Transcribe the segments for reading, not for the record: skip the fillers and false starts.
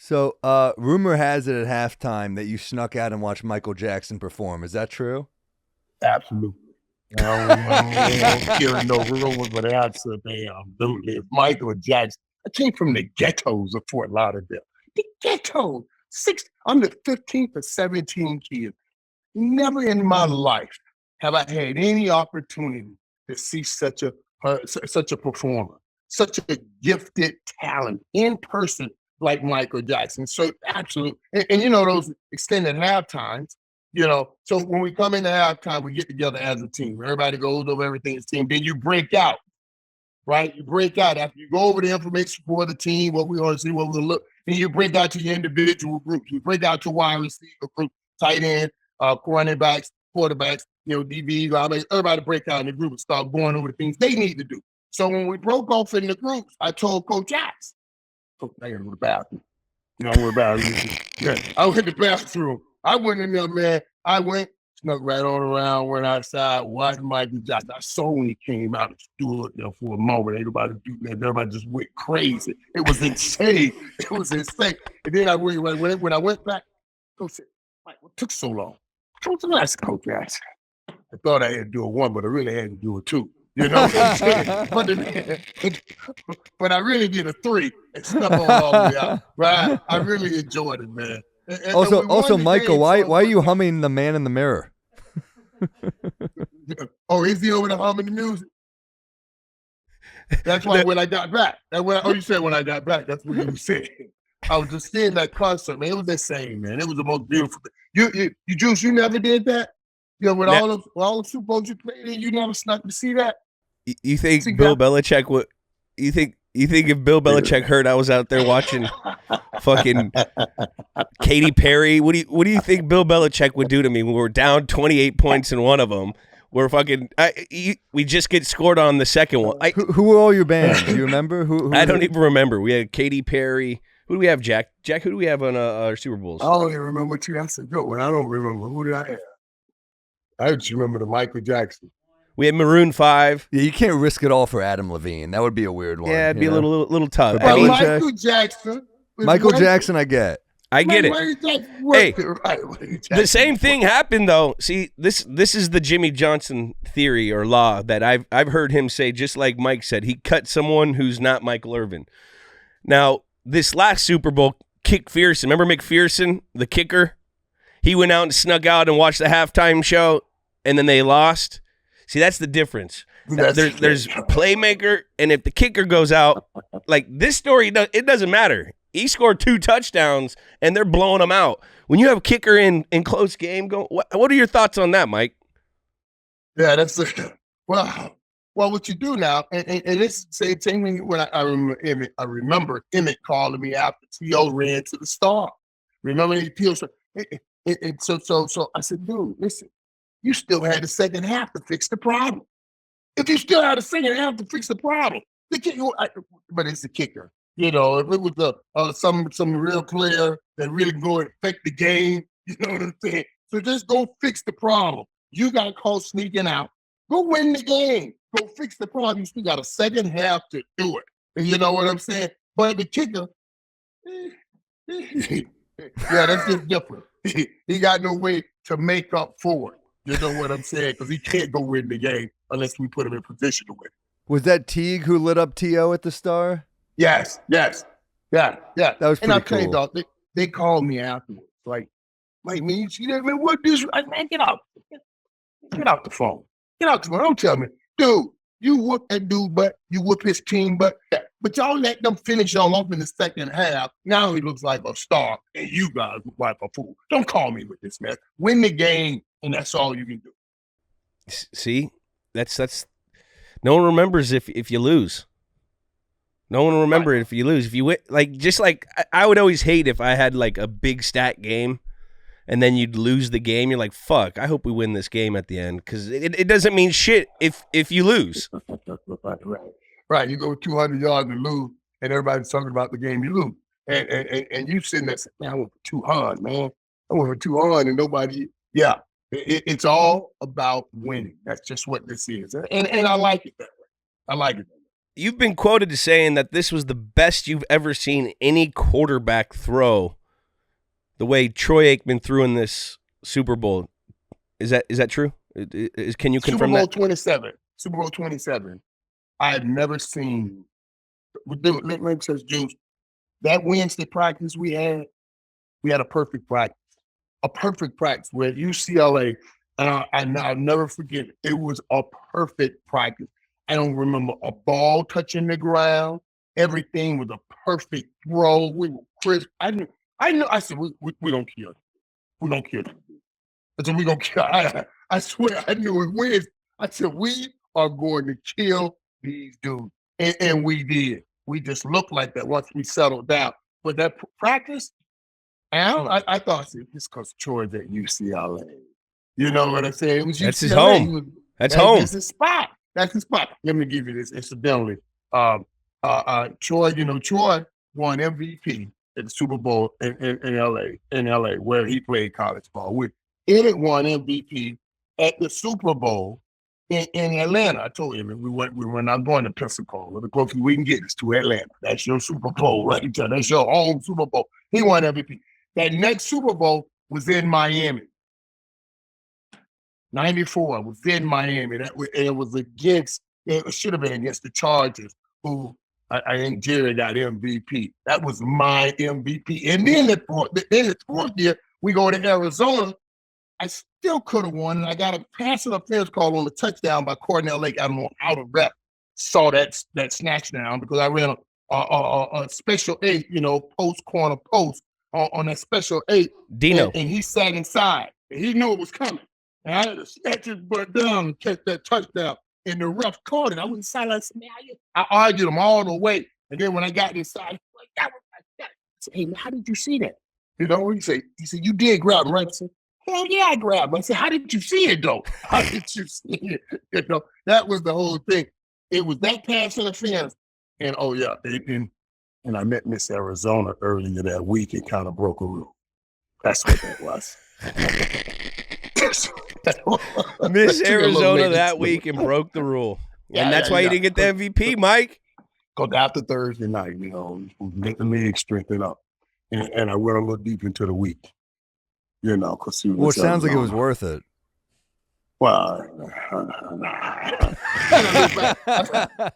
So, rumor has it at halftime that you snuck out and watched Michael Jackson perform. Is that true? Absolutely. I don't hear no rumors, but absolutely. Michael Jackson. I came from the ghettos of Fort Lauderdale. The ghetto. I'm the 15th or 17 kids. Never in my life have I had any opportunity to see such a performer, such a gifted talent in person like Michael Jackson. So absolutely. And those extended half times, so when we come into halftime, we get together as a team. Everybody goes over everything as a team. Then you break out, right? You break out after you go over the information for the team, what we want to see, what we look. Then you break out to your individual groups. You break out to wide receiver group, tight end, running backs, quarterbacks, DBs. Everybody break out in the group and start going over the things they need to do. So when we broke off in the groups, I told Coach Jackson, Coach, I got to go to the bathroom. I went to the bathroom. I went in there, man. I snuck right on around, went outside, watched Michael Jackson. I saw when he came out and stood there for a moment. Everybody just went crazy. It was insane. It was insane. And then when I went back, Coach said, Mike, what took so long? Coach Jackson. I thought I had to do a one, but I really had to do a two. You know what I'm saying? But I really did a three and snuck on all the way out. Right? I really enjoyed it, man. And also, Michael, why are you humming "The Man in the Mirror"? Oh, is he over there humming the music? That's why when I got back. You said when I got back. That's what you said. I was just seeing that concert, man. It was insane, man. It was the most beautiful thing. You Juice, you never did that? With all the Super Bowls you played in, you never snuck to see that? You think Bill Belichick would? You think if Bill Belichick heard I was out there watching fucking Katy Perry, what do you think Bill Belichick would do to me when we're down 28 points in one of them? We're we just get scored on the second one. Who were all your bands? Do you remember? Who I don't even remember. We had Katy Perry. Who do we have, Jack? Jack, who do we have on our Super Bowls? I don't even remember too. That's a good one. I don't remember. Who did I have? I just remember the Michael Jackson. We had Maroon 5. Yeah, you can't risk it all for Adam Levine. That would be a weird one. Yeah, it'd be a little tough. Michael Jackson. Michael Jackson, I get. I get it. Hey, the same thing happened though. See, this is the Jimmy Johnson theory or law that I've heard him say. Just like Mike said, he cut someone who's not Michael Irvin. Now, this last Super Bowl, McPherson. Remember McPherson, the kicker? He went out and snuck out and watched the halftime show, and then they lost. See, that's the difference. There's playmaker, and if the kicker goes out, like this story, it doesn't matter. He scored 2 touchdowns, and they're blowing them out. When you have a kicker in close game, what are your thoughts on that, Mike? Yeah, well, what you do now, and it's the same thing when I remember Emmett calling me after T.O. ran to the star. Remember he appealed. So I said, dude, listen, you still had the second half to fix the problem. If you still had the second half to fix the problem, but it's the kicker. If it was some real player that really go and affect the game, you know what I'm saying? So just go fix the problem. You got caught sneaking out. Go win the game. Go fix the problem. You still got a second half to do it. And you know what I'm saying? But the kicker, yeah, that's just different. He got no way to make up for it. You know what I'm saying? Because he can't go win the game unless we put him in position to win. Was that Teague who lit up T.O. at the Star? Yes. Yeah. That was pretty cool. And I tell you, dog, they called me afterwards. Like, man, you see that? Man, what this? Man, get out. Get out the phone. Get out the phone. Don't tell me. Dude, you whoop that dude butt. You whoop his team butt. But y'all let them finish y'all off in the second half. Now he looks like a star, and you guys look like a fool. Don't call me with this mess. Win the game, and that's all you can do. See? That's no one remembers if you lose. No one will remember it if you lose. If you win, I would always hate if I had like a big stat game and then you'd lose the game. You're like, fuck, I hope we win this game at the end because it doesn't mean shit if you lose. Right. You go 200 yards and lose, and everybody's talking about the game you lose. And you sitting there saying, man, I went for 200, man. I went for 200 and nobody, yeah. It's all about winning. That's just what this is. And I like it that way. I like it that way. you've been quoted as saying that this was the best you've ever seen any quarterback throw. The way Troy Aikman threw in this Super Bowl, is that true? Can you confirm that? Super Bowl 27. I have never seen. Let me say, Jules, that Wednesday practice we had a perfect practice. A perfect practice where UCLA, and I'll never forget it. It was a perfect practice. I don't remember a ball touching the ground. Everything was a perfect throw. We were crisp. I knew. I said, we don't care. We don't care. I said, we don't care. I swear, I knew it wins. I said, we are going to kill these dudes. And we did. We just looked like that once we settled down. But that practice, I thought it's because Troy's at UCLA. You know what I'm saying? It was That's UCLA. his home. That's home. That's his spot. That's his spot. Let me give you this incidentally. Troy won MVP at the Super Bowl in LA, where he played college ball. It won MVP at the Super Bowl in Atlanta. I told him we were not going to Pensacola. The closest we can get is to Atlanta. That's your Super Bowl right there. That's your home Super Bowl. He won MVP. That next Super Bowl was in Miami. 94 was in Miami. It was against. It should have been against the Chargers, who I think Jerry got MVP. That was my MVP. And then the fourth year, we go to Arizona. I still could have won. And I got a pass interference call on the touchdown by Cornell Lake. I don't know how the rep saw that snatch down because I ran a special 8, post corner post on that special 8. Dino. And he sat inside. And he knew it was coming. And I had to snatch his butt down and catch that touchdown. And the ref called it. I went inside. I argued him all the way. And then when I got inside, that was like that. I said, hey, man, how did you see that? He said, you did grab him, right? I said, hell yeah, I grabbed him. I said, how did you see it, though? How did you see it? That was the whole thing. It was that pass interference. And, oh, yeah. And I met Miss Arizona earlier that week and kind of broke a rule. That's what that was. Miss Arizona that week and broke the rule. And that's why you didn't get the MVP, Mike. Because after Thursday night, let the league strengthen up. And I went a little deep into the week, because well, it sounds like it was worth it. Well,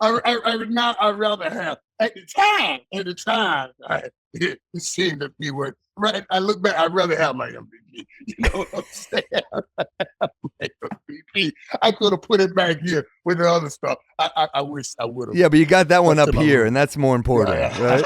I'd rather have at the time, it seemed to be worth. Right, I look back. I'd rather have my MVP. You know what I'm saying? MVP. I could have put it back here with the other stuff. I wish I would have. Yeah, but you got that one up here, and that's more important, right?